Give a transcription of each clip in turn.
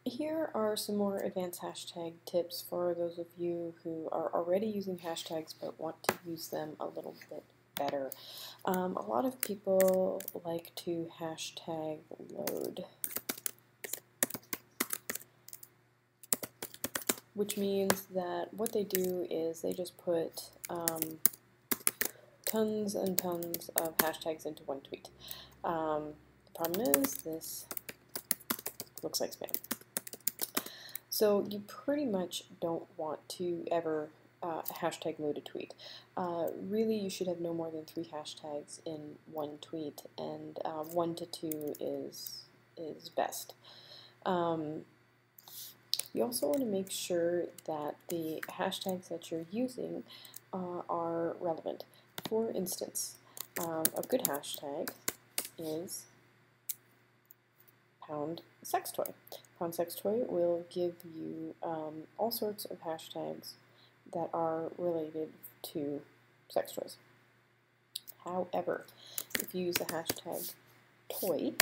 Here are some more advanced hashtag tips for those of you who are already using hashtags but want to use them a little bit better. A lot of people like to hashtag load, which means that what they do is they just put tons and tons of hashtags into one tweet. The problem is this looks like spam. So you pretty much don't want to ever hashtag load a tweet. Really, you should have no more than 3 hashtags in one tweet, and 1 to 2 is best. You also want to make sure that the hashtags that you're using are relevant. For instance, a good hashtag is #sextoy. #sextoy will give you all sorts of hashtags that are related to sex toys. However, if you use the hashtag toy,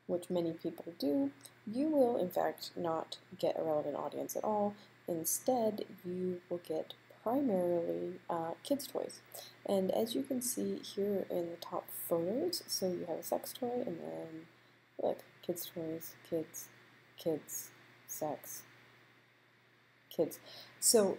which many people do, you will in fact not get a relevant audience at all. Instead, you will get primarily kids' toys. And as you can see here in the top photos, so you have a sex toy, and then look, kids' toys, kids, kids, sex, kids. So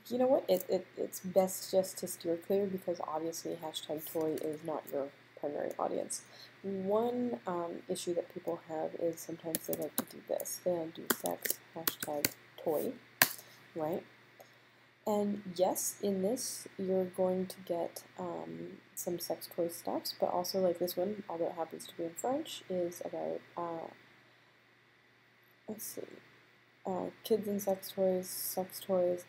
you know what, it's best just to steer clear, because obviously hashtag toy is not your primary audience. One issue that people have is sometimes they like to do this. They'll do sex, hashtag toy, right? And yes, in this you're going to get some sex toy stuffs, but also like this one, although it happens to be in French, is about, let's see, kids and sex toys, sex toys.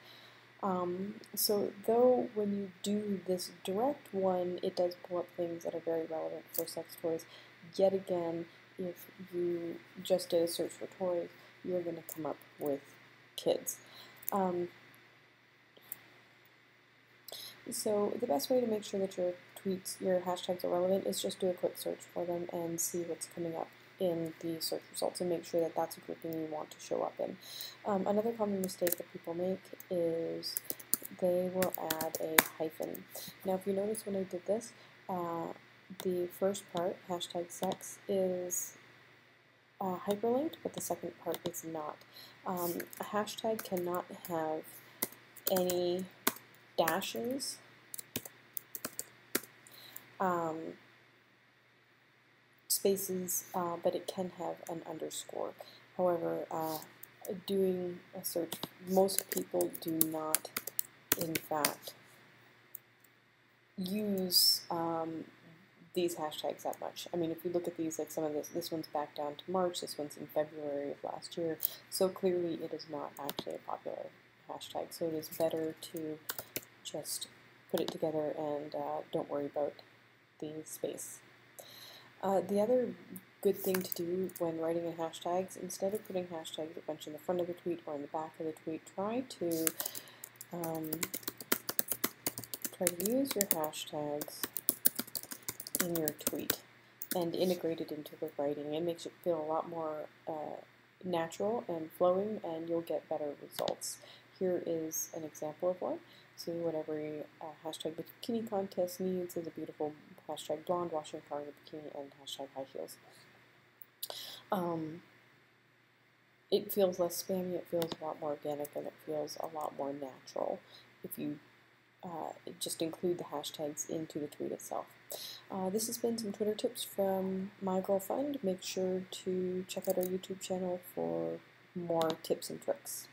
So though when you do this direct one, it does pull up things that are very relevant for sex toys, yet again, if you just did a search for toys, you're going to come up with kids. So the best way to make sure that your tweets, your hashtags are relevant is just do a quick search for them and see what's coming up in the search results, and make sure that that's a grouping you want to show up in. Another common mistake that people make is they will add a hyphen. Now if you notice when I did this, the first part, hashtag sex, is hyperlinked, but the second part is not. A hashtag cannot have any dashes, spaces, but it can have an underscore. However, doing a search, most people do not, in fact, use these hashtags that much. I mean, if you look at these, like some of this one's back down to March, this one's in February of last year, so clearly it is not actually a popular hashtag. So it is better to just put it together and don't worry about the space. The other good thing to do when writing in hashtags, instead of putting hashtags a bunch in the front of the tweet or in the back of the tweet, try to use your hashtags in your tweet and integrate it into the writing. It makes it feel a lot more natural and flowing, and you'll get better results. Here is an example of one. So what every hashtag bikini contest needs is a beautiful hashtag blonde washing car in a bikini and hashtag high heels. It feels less spammy, it feels a lot more organic, and it feels a lot more natural if you just include the hashtags into the tweet itself. This has been some Twitter tips from my girlfriend. Make sure to check out our YouTube channel for more tips and tricks.